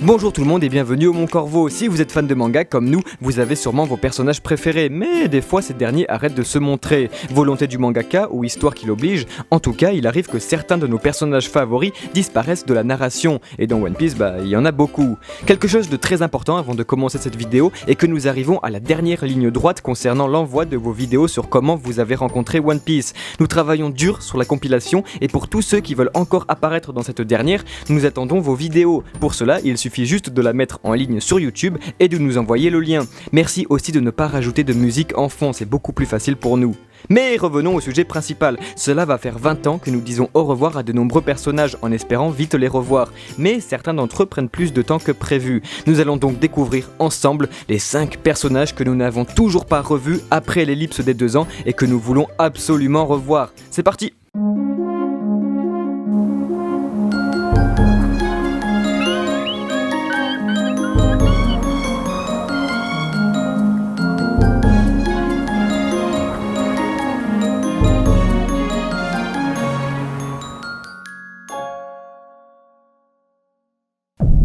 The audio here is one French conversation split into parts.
Bonjour tout le monde et bienvenue au Mon Corvo. Si vous êtes fan de manga comme nous, vous avez sûrement vos personnages préférés, mais des fois ces derniers arrêtent de se montrer. Volonté du mangaka ou histoire qui l'oblige, en tout cas il arrive que certains de nos personnages favoris disparaissent de la narration, et dans One Piece, il y en a beaucoup. Quelque chose de très important avant de commencer cette vidéo est que nous arrivons à la dernière ligne droite concernant l'envoi de vos vidéos sur comment vous avez rencontré One Piece. Nous travaillons dur sur la compilation et pour tous ceux qui veulent encore apparaître dans cette dernière, nous attendons vos vidéos. Pour cela, il suffit juste de la mettre en ligne sur YouTube et de nous envoyer le lien. Merci aussi de ne pas rajouter de musique en fond, c'est beaucoup plus facile pour nous. Mais revenons au sujet principal. Cela va faire 20 ans que nous disons au revoir à de nombreux personnages en espérant vite les revoir. Mais certains d'entre eux prennent plus de temps que prévu. Nous allons donc découvrir ensemble les 5 personnages que nous n'avons toujours pas revus après l'ellipse des 2 ans et que nous voulons absolument revoir. C'est parti!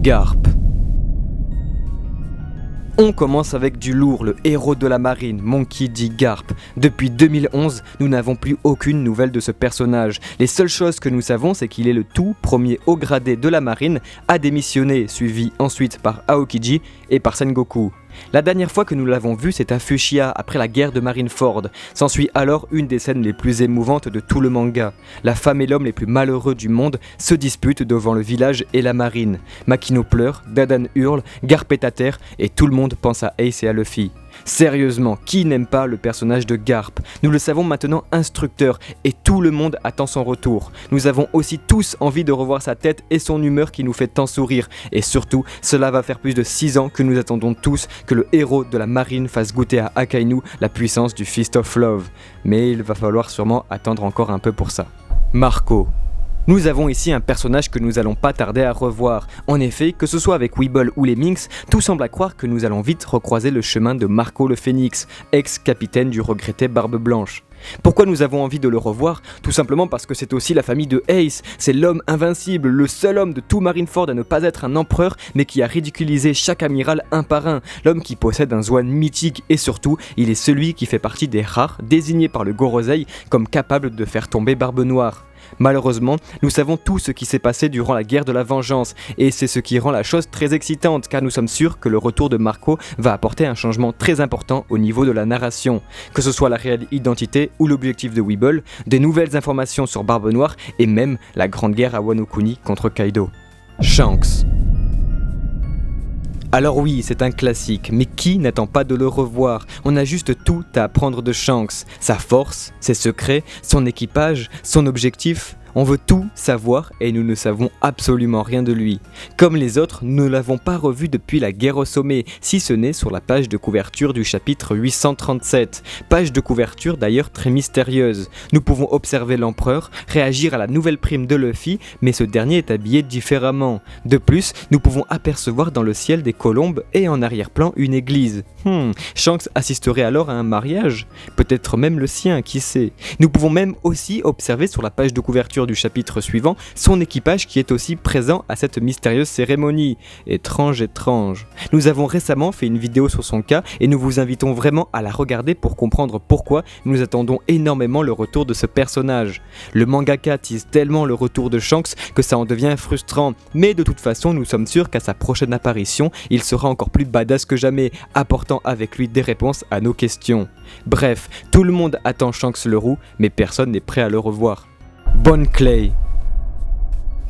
Garp. On commence avec du lourd, le héros de la marine, Monkey D. Garp. Depuis 2011, nous n'avons plus aucune nouvelle de ce personnage. Les seules choses que nous savons, c'est qu'il est le tout premier haut gradé de la marine à démissionner, suivi ensuite par Aokiji et par Sengoku. La dernière fois que nous l'avons vu, c'est à Fushia, après la guerre de Marineford. S'ensuit alors une des scènes les plus émouvantes de tout le manga. La femme et l'homme les plus malheureux du monde se disputent devant le village et la marine. Makino pleure, Dadan hurle, Garp est à terre et tout le monde pense à Ace et à Luffy. Sérieusement, qui n'aime pas le personnage de Garp? Nous le savons maintenant instructeur et tout le monde attend son retour. Nous avons aussi tous envie de revoir sa tête et son humeur qui nous fait tant sourire. Et surtout, cela va faire plus de 6 ans que nous attendons tous que le héros de la marine fasse goûter à Akainu la puissance du Fist of Love. Mais il va falloir sûrement attendre encore un peu pour ça. Marco. Nous avons ici un personnage que nous allons pas tarder à revoir. En effet, que ce soit avec Weeble ou les Minx, tout semble à croire que nous allons vite recroiser le chemin de Marco le Phénix, ex-capitaine du regretté Barbe Blanche. Pourquoi nous avons envie de le revoir? Tout simplement parce que c'est aussi la famille de Ace, c'est l'homme invincible, le seul homme de tout Marineford à ne pas être un empereur, mais qui a ridiculisé chaque amiral un par un, l'homme qui possède un Zoan mythique et surtout, il est celui qui fait partie des rares désignés par le Gorosei comme capable de faire tomber Barbe Noire. Malheureusement, nous savons tout ce qui s'est passé durant la guerre de la vengeance, et c'est ce qui rend la chose très excitante, car nous sommes sûrs que le retour de Marco va apporter un changement très important au niveau de la narration. Que ce soit la réelle identité ou l'objectif de Weeble, des nouvelles informations sur Barbe Noire, et même la grande guerre à Wano Kuni contre Kaido. Shanks. Alors oui, c'est un classique, mais qui n'attend pas de le revoir? On a juste tout à apprendre de Shanks. Sa force, ses secrets, son équipage, son objectif. On veut tout savoir et nous ne savons absolument rien de lui. Comme les autres, nous ne l'avons pas revu depuis la guerre au sommet, si ce n'est sur la page de couverture du chapitre 837. Page de couverture d'ailleurs très mystérieuse. Nous pouvons observer l'empereur, réagir à la nouvelle prime de Luffy, mais ce dernier est habillé différemment. De plus, nous pouvons apercevoir dans le ciel des colombes et en arrière-plan une église. Shanks assisterait alors à un mariage? Peut-être même le sien, qui sait. Nous pouvons même aussi observer sur la page de couverture du chapitre suivant son équipage qui est aussi présent à cette mystérieuse cérémonie. Étrange, étrange. Nous avons récemment fait une vidéo sur son cas et nous vous invitons vraiment à la regarder pour comprendre pourquoi nous attendons énormément le retour de ce personnage. Le mangaka tease tellement le retour de Shanks que ça en devient frustrant, mais de toute façon nous sommes sûrs qu'à sa prochaine apparition, il sera encore plus badass que jamais, apportant avec lui des réponses à nos questions. Bref, tout le monde attend Shanks le roux, mais personne n'est prêt à le revoir. Bon Clay.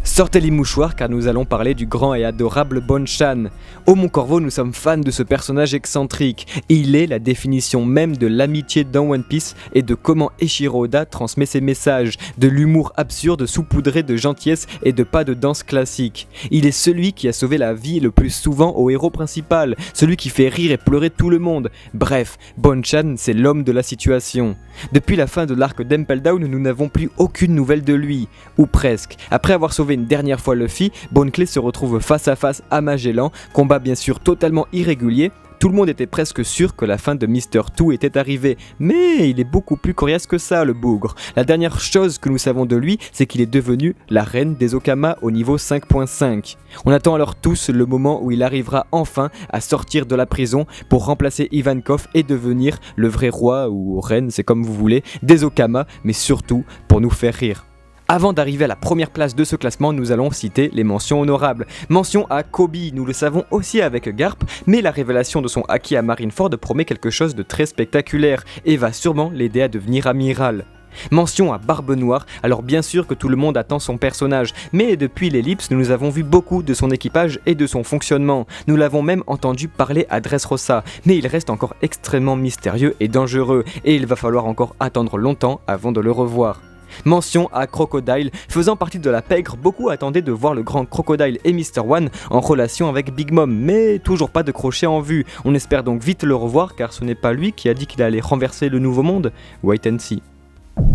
Sortez les mouchoirs car nous allons parler du grand et adorable Bonchan. Au Mon Corvo, nous sommes fans de ce personnage excentrique. Il est la définition même de l'amitié dans One Piece et de comment Eiichiro Oda transmet ses messages, de l'humour absurde saupoudré de gentillesse et de pas de danse classique. Il est celui qui a sauvé la vie le plus souvent au héros principal, celui qui fait rire et pleurer tout le monde. Bref, Bonchan, c'est l'homme de la situation. Depuis la fin de l'arc d'Impel Down, nous n'avons plus aucune nouvelle de lui, ou presque. Après avoir sauvé une dernière fois Luffy, Bon Clay se retrouve face à face à Magellan, combat bien sûr totalement irrégulier, Tout le monde était presque sûr que la fin de Mr. Two était arrivée, mais il est beaucoup plus coriace que ça, le bougre. La dernière chose que nous savons de lui, c'est qu'il est devenu la reine des Okama au niveau 5.5. On attend alors tous le moment où il arrivera enfin à sortir de la prison pour remplacer Ivankov et devenir le vrai roi ou reine, c'est comme vous voulez, des Okama, mais surtout pour nous faire rire. Avant d'arriver à la première place de ce classement, nous allons citer les mentions honorables. Mention à Kobe, nous le savons aussi avec Garp, mais la révélation de son haki à Marineford promet quelque chose de très spectaculaire et va sûrement l'aider à devenir amiral. Mention à Barbe Noire, alors bien sûr que tout le monde attend son personnage, mais depuis l'ellipse, nous avons vu beaucoup de son équipage et de son fonctionnement. Nous l'avons même entendu parler à Dressrosa, mais il reste encore extrêmement mystérieux et dangereux, et il va falloir encore attendre longtemps avant de le revoir. Mention à Crocodile, faisant partie de la pègre, beaucoup attendaient de voir le grand Crocodile et Mr. One en relation avec Big Mom, mais toujours pas de crochet en vue. On espère donc vite le revoir car ce n'est pas lui qui a dit qu'il allait renverser le nouveau monde. Wait and see.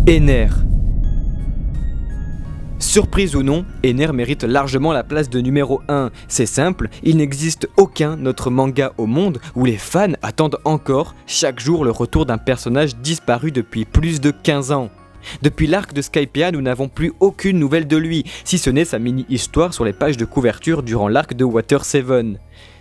Ener. Surprise ou non, Ener mérite largement la place de numéro 1. C'est simple, il n'existe aucun autre manga au monde où les fans attendent encore chaque jour le retour d'un personnage disparu depuis plus de 15 ans. Depuis l'arc de Skypiea, nous n'avons plus aucune nouvelle de lui, si ce n'est sa mini-histoire sur les pages de couverture durant l'arc de Water 7.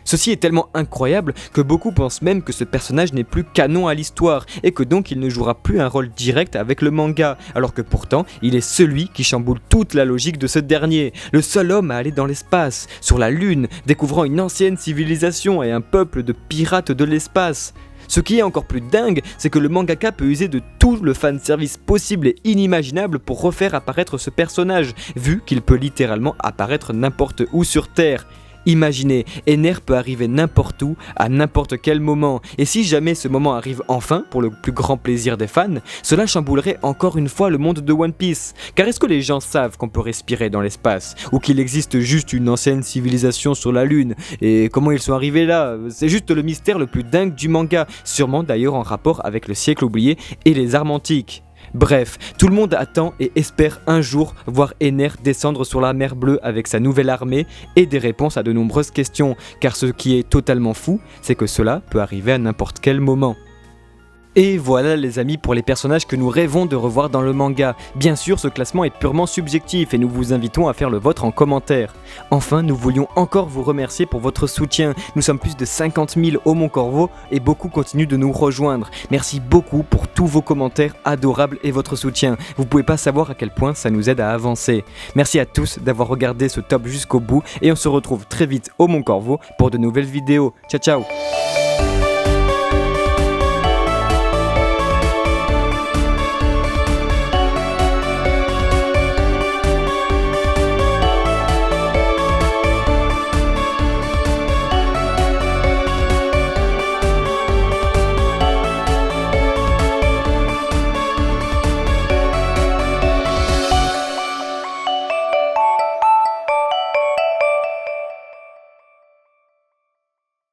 Ceci est tellement incroyable que beaucoup pensent même que ce personnage n'est plus canon à l'histoire et que donc il ne jouera plus un rôle direct avec le manga, alors que pourtant il est celui qui chamboule toute la logique de ce dernier, le seul homme à aller dans l'espace, sur la Lune, découvrant une ancienne civilisation et un peuple de pirates de l'espace. Ce qui est encore plus dingue, c'est que le mangaka peut user de tout le fanservice possible et inimaginable pour refaire apparaître ce personnage, vu qu'il peut littéralement apparaître n'importe où sur Terre. Imaginez, Ener peut arriver n'importe où, à n'importe quel moment, et si jamais ce moment arrive enfin, pour le plus grand plaisir des fans, cela chamboulerait encore une fois le monde de One Piece. Car est-ce que les gens savent qu'on peut respirer dans l'espace, ou qu'il existe juste une ancienne civilisation sur la Lune, et comment ils sont arrivés là? C'est juste le mystère le plus dingue du manga, sûrement d'ailleurs en rapport avec le siècle oublié et les armes antiques. Bref, tout le monde attend et espère un jour voir Ener descendre sur la mer Bleue avec sa nouvelle armée et des réponses à de nombreuses questions, car ce qui est totalement fou, c'est que cela peut arriver à n'importe quel moment. Et voilà les amis pour les personnages que nous rêvons de revoir dans le manga. Bien sûr, ce classement est purement subjectif et nous vous invitons à faire le vôtre en commentaire. Enfin, nous voulions encore vous remercier pour votre soutien. Nous sommes plus de 50 000 au Mont Corvo et beaucoup continuent de nous rejoindre. Merci beaucoup pour tous vos commentaires adorables et votre soutien. Vous pouvez pas savoir à quel point ça nous aide à avancer. Merci à tous d'avoir regardé ce top jusqu'au bout et on se retrouve très vite au Mont Corvo pour de nouvelles vidéos. Ciao ciao.